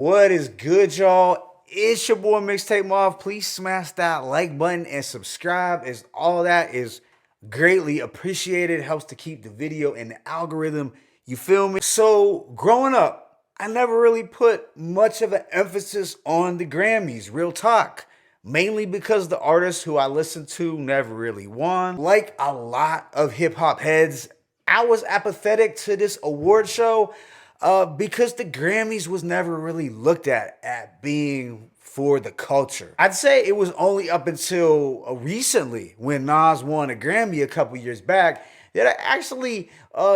What is good, y'all? It's your boy Mixtape Moth. Please smash that like button and subscribe, as all that is greatly appreciated. Helps to keep the video in the algorithm. You feel me? So, growing up, I never really put much of an emphasis on the Grammys, real talk. Mainly because the artists who I listened to never really won. Like a lot of hip hop heads, I was apathetic to this award show because the Grammys was never really looked at being for the culture. I'd say it was only up until recently when Nas won a Grammy a couple years back that I actually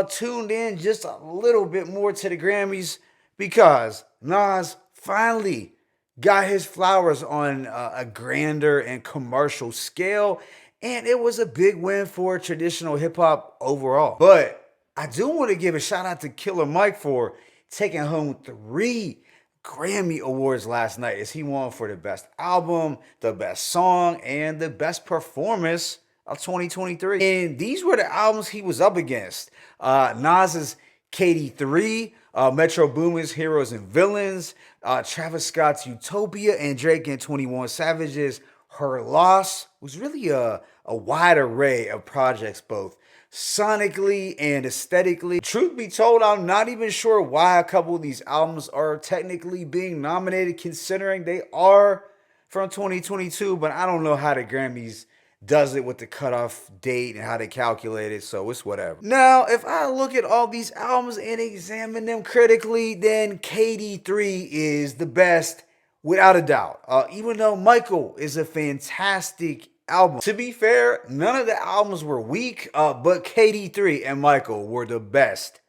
tuned in just a little bit more to the Grammys because Nas finally got his flowers on a grander and commercial scale, and it was a big win for traditional hip hop overall. But I do want to give a shout out to Killer Mike for taking home 3 Grammy Awards last night as he won for the best album, the best song, and the best performance of 2023. And these were the albums he was up against. Nas's KD3, Metro Boomin's Heroes and Villains, Travis Scott's Utopia, and Drake and 21 Savage's Her Loss. Was really a wide array of projects, both sonically and aesthetically. Truth be told, I'm not even sure why a couple of these albums are technically being nominated, considering they are from 2022, but I don't know how the Grammys does it with the cutoff date and how they calculate it, so it's whatever. Now, if I look at all these albums and examine them critically, then KD3 is the best without a doubt. Even though Michael is a fantastic album. To be fair, none of the albums were weak, but KD3 and Michael were the best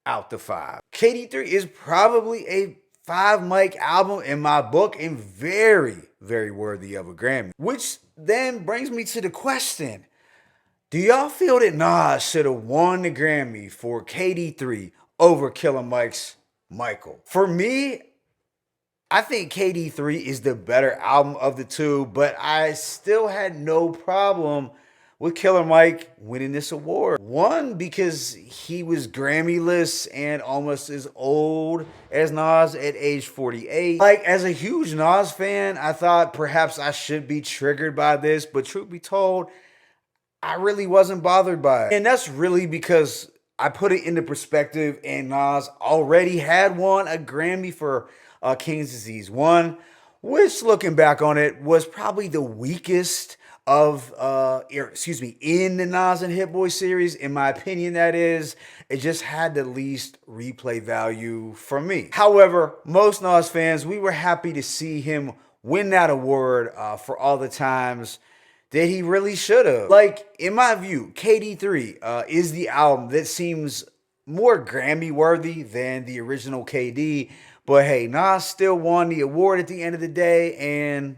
out the 5. KD3 is probably a 5 mic album in my book and very, very worthy of a Grammy. Which then brings me to the question, do y'all feel that Nas should have won the Grammy for KD3 over Killer Mike's Michael? For me, I think KD3 is the better album of the two, but I still had no problem with Killer Mike winning this award. One, because he was Grammy-less and almost as old as Nas at age 48. Like, as a huge Nas fan, I thought perhaps I should be triggered by this, but truth be told, I really wasn't bothered by it. And that's really because I put it into perspective, and Nas already had won a Grammy for King's Disease 1, which, looking back on it, was probably the weakest of in the Nas and Hit Boy series, in my opinion. That is, it just had the least replay value for me. However, most Nas fans, we were happy to see him win that award for all the times that he really should have. Like, in my view, KD3 is the album that seems more Grammy worthy than the original KD. But hey, Nas still won the award at the end of the day, and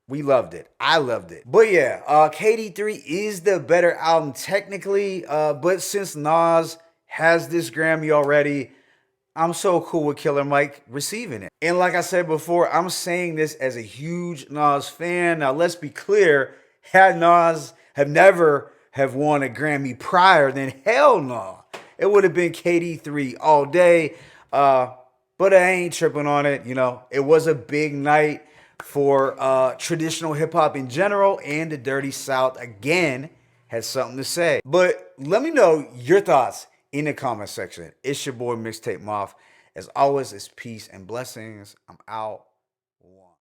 we loved it. I loved it. But yeah, KD3 is the better album technically, but since Nas has this Grammy already, I'm so cool with Killer Mike receiving it. And like I said before, I'm saying this as a huge Nas fan. Now, let's be clear, had Nas never won a Grammy prior, then hell no. It would have been KD3 all day. But I ain't tripping on it. You know, it was a big night for traditional hip hop in general, and the Dirty South again has something to say. But let me know your thoughts in the comment section. It's your boy Mixtape Moth. As always, it's peace and blessings. I'm out.